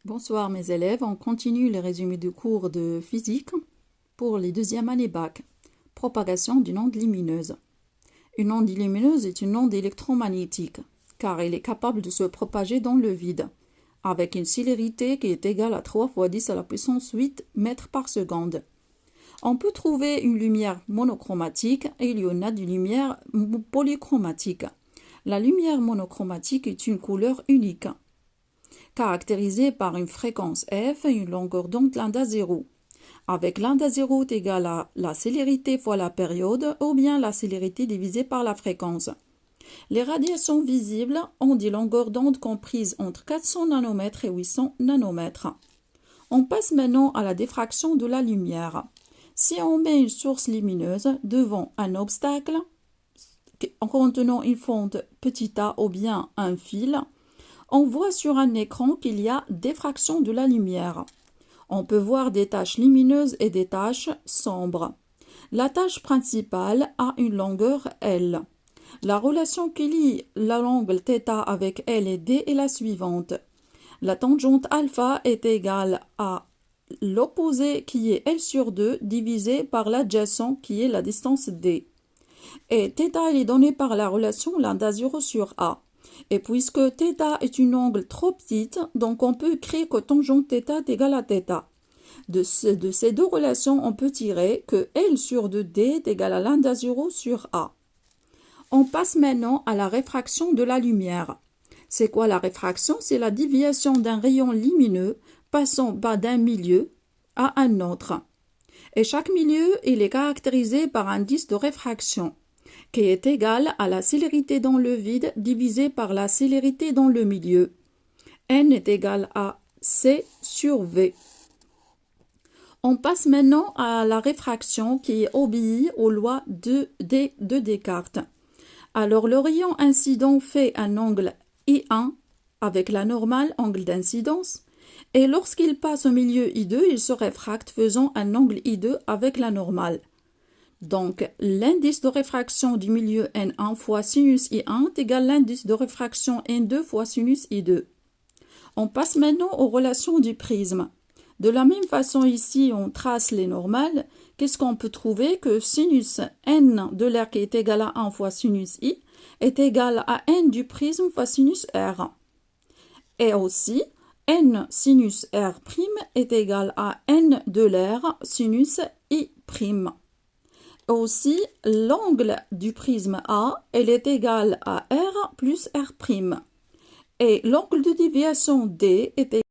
Bonsoir mes élèves, on continue les résumés du cours de physique pour les deuxièmes années bac. Propagation d'une onde lumineuse. Une onde lumineuse est une onde électromagnétique car elle est capable de se propager dans le vide avec une célérité qui est égale à 3 fois 10 à la puissance 8 mètres par seconde. On peut trouver une lumière monochromatique et il y en a des lumières polychromatiques. La lumière monochromatique est une couleur unique, caractérisée par une fréquence f et une longueur d'onde lambda 0. Avec lambda 0 est égal à la célérité fois la période ou bien la célérité divisée par la fréquence. Les radiations visibles ont des longueurs d'onde comprises entre 400 nanomètres et 800 nanomètres. On passe maintenant à la diffraction de la lumière. Si on met une source lumineuse devant un obstacle contenant une fonte petit a ou bien un fil, on voit sur un écran qu'il y a diffraction de la lumière. On peut voir des taches lumineuses et des taches sombres. La tache principale a une longueur L. La relation qui lie l'angle θ avec L et D est la suivante. La tangente alpha est égale à l'opposé qui est L sur 2 divisé par l'adjacent qui est la distance D. Et θ est donné par la relation lambda 0 sur A. Et puisque θ est une angle trop petite, donc on peut écrire que tangente θ est égale à θ. De ces deux relations, on peut tirer que L sur 2D est égal à lambda 0 sur A. On passe maintenant à la réfraction de la lumière. C'est quoi la réfraction? C'est la déviation d'un rayon lumineux passant d'un milieu à un autre. Et chaque milieu, il est caractérisé par un indice de réfraction qui est égal à la célérité dans le vide divisé par la célérité dans le milieu. N est égal à C sur V. On passe maintenant à la réfraction qui obéit aux lois de Descartes. Alors le rayon incident fait un angle I1 avec la normale angle d'incidence et lorsqu'il passe au milieu I2, il se réfracte faisant un angle I2 avec la normale. Donc, l'indice de réfraction du milieu N1 fois sinus I1 est égal à l'indice de réfraction N2 fois sinus I2. On passe maintenant aux relations du prisme. De la même façon ici, on trace les normales. Qu'est-ce qu'on peut trouver? Que sinus N de l'air qui est égal à 1 fois sinus I est égal à N du prisme fois sinus R. Et aussi, N sinus R' est égal à N de l'air sinus I'. Aussi, l'angle du prisme A, elle est égale à R plus R'. Et l'angle de déviation D est égal